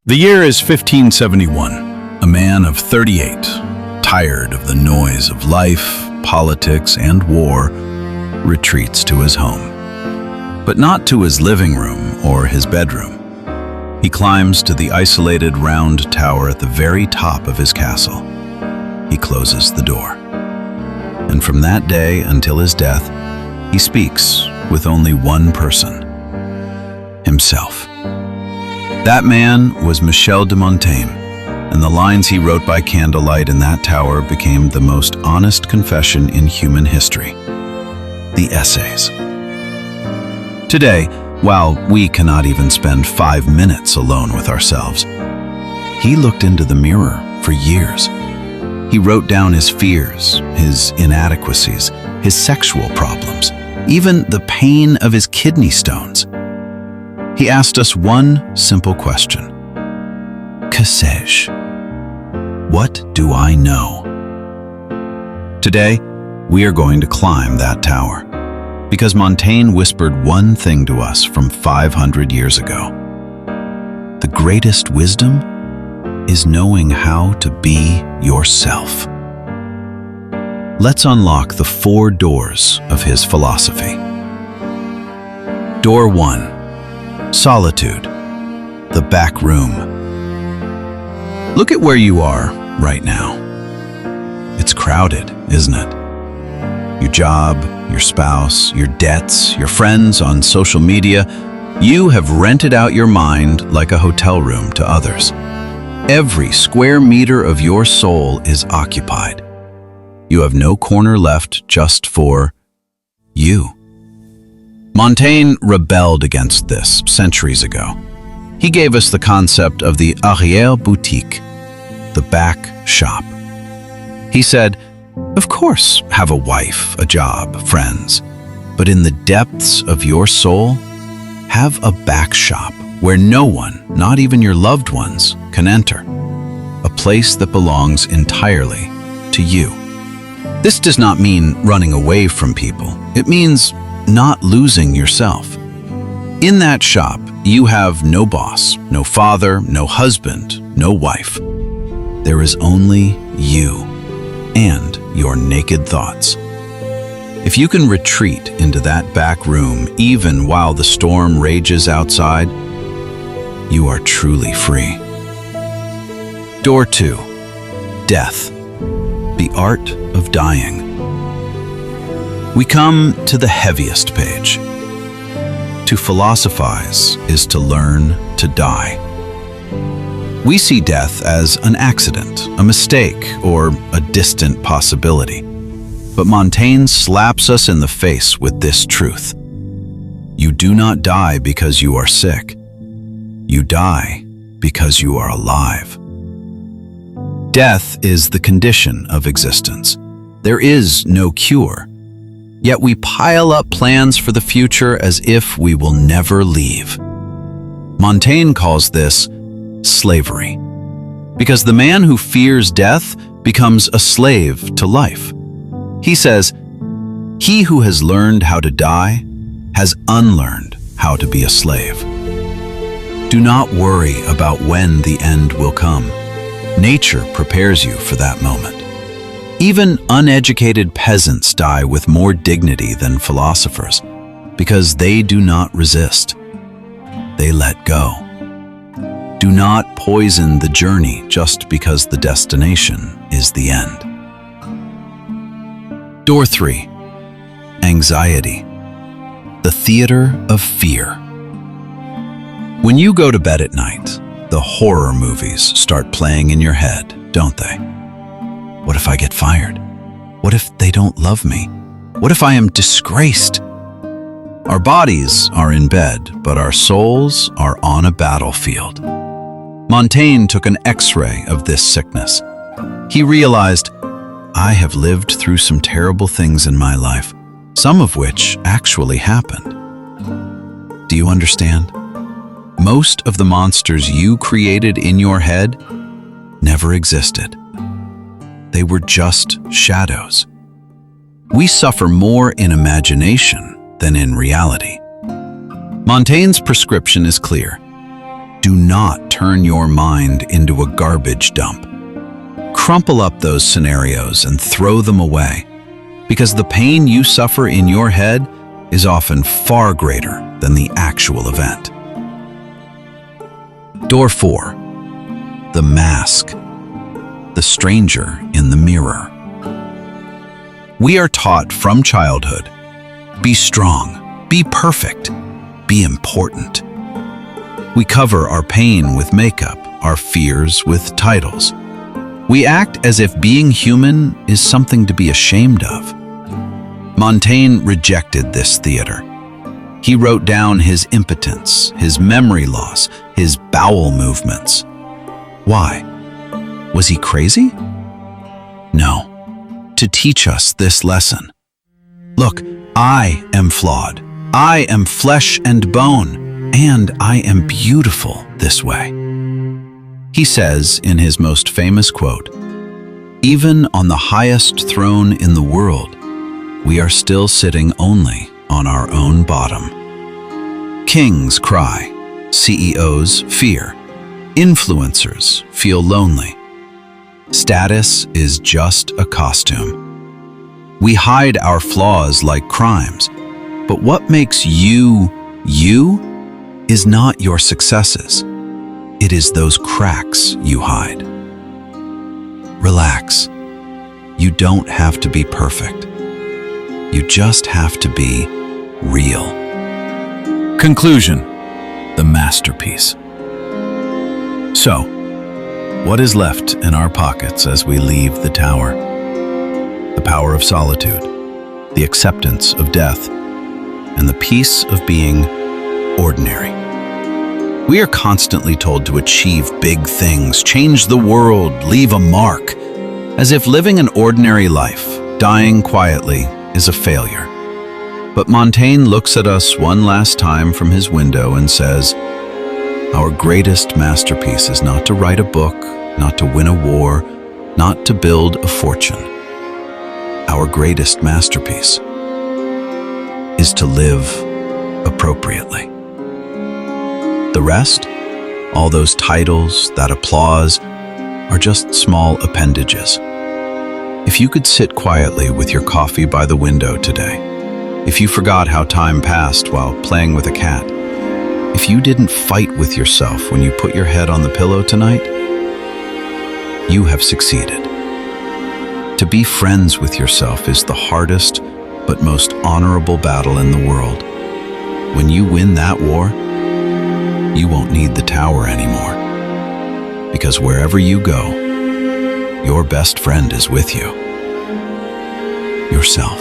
The year is 1571. A man of 38, tired of the noise of life, politics, and war, retreats to his home. But not to his living room or his bedroom. He climbs to the isolated round tower at the very top of his castle. He closes the door. And from that day until his death, he speaks with only one person: himself. That man was Michel de Montaigne, and the lines he wrote by candlelight in that tower became the most honest confession in human history: the Essays. Today, while we cannot even spend 5 minutes alone with ourselves, he looked into the mirror for years. He wrote down his fears, his inadequacies, his sexual problems, even the pain of his kidney stones. He asked us one simple question: Que sais-je? What do I know? Today, we are going to climb that tower, because Montaigne whispered one thing to us from 500 years ago. The greatest wisdom is knowing how to be yourself. Let's unlock the 4 doors of his philosophy. Door 1. Solitude, the back room. Look at where you are right now. It's crowded, isn't it? Your job, your spouse, your debts, your friends on social media. You have rented out your mind like a hotel room to others. Every square meter of your soul is occupied. You have no corner left just for you. Montaigne rebelled against this centuries ago. He gave us the concept of the Arrière-boutique, the back shop. He said, of course, have a wife, a job, friends, but in the depths of your soul, have a back shop where no one, not even your loved ones, can enter. A place that belongs entirely to you. This does not mean running away from people. It means not losing yourself. In that shop, you have no boss, no father, no husband, no wife. There is only you and your naked thoughts. If you can retreat into that back room even while the storm rages outside, you are truly free. Door 2. Death, the art of dying. We come to the heaviest page. To philosophize is to learn to die. We see death as an accident, a mistake, or a distant possibility. But Montaigne slaps us in the face with this truth: you do not die because you are sick. You die because you are alive. Death is the condition of existence. There is no cure. Yet we pile up plans for the future as if we will never leave. Montaigne calls this slavery, because the man who fears death becomes a slave to life. He says, he who has learned how to die has unlearned how to be a slave. Do not worry about when the end will come. Nature prepares you for that moment. Even uneducated peasants die with more dignity than philosophers, because they do not resist. They let go. Do not poison the journey just because the destination is the end. Door 3. Anxiety, the theater of fear. When you go to bed at night, the horror movies start playing in your head, don't they? What if I get fired? What if they don't love me? What if I am disgraced? Our bodies are in bed, but our souls are on a battlefield. Montaigne took an X-ray of this sickness. He realized, I have lived through some terrible things in my life, some of which actually happened. Do you understand? Most of the monsters you created in your head never existed. They were just shadows. We suffer more in imagination than in reality. Montaigne's prescription is clear. Do not turn your mind into a garbage dump. Crumple up those scenarios and throw them away, because the pain you suffer in your head is often far greater than the actual event. Door 4. The mask. The stranger in the mirror. We are taught from childhood, be strong, be perfect, be important. We cover our pain with makeup, our fears with titles. We act as if being human is something to be ashamed of. Montaigne rejected this theater. He wrote down his impotence, his memory loss, his bowel movements. Why? Was he crazy? No. To teach us this lesson. Look, I am flawed. I am flesh and bone, and I am beautiful this way. He says in his most famous quote, "Even on the highest throne in the world, we are still sitting only on our own bottom." Kings cry, CEOs fear, influencers feel lonely. Status is just a costume. We hide our flaws like crimes, but what makes you, you, is not your successes. It is those cracks you hide. Relax. You don't have to be perfect. You just have to be real. Conclusion: the masterpiece. So, what is left in our pockets as we leave the tower? The power of solitude, the acceptance of death, and the peace of being ordinary. We are constantly told to achieve big things, change the world, leave a mark, as if living an ordinary life, dying quietly, is a failure. But Montaigne looks at us one last time from his window and says, "Our greatest masterpiece is not to write a book, not to win a war, not to build a fortune. Our greatest masterpiece is to live appropriately." The rest, all those titles, that applause, are just small appendages. If you could sit quietly with your coffee by the window today, if you forgot how time passed while playing with a cat, if you didn't fight with yourself when you put your head on the pillow tonight, you have succeeded. To be friends with yourself is the hardest but most honorable battle in the world. When you win that war, you won't need the tower anymore. Because wherever you go, your best friend is with you. Yourself.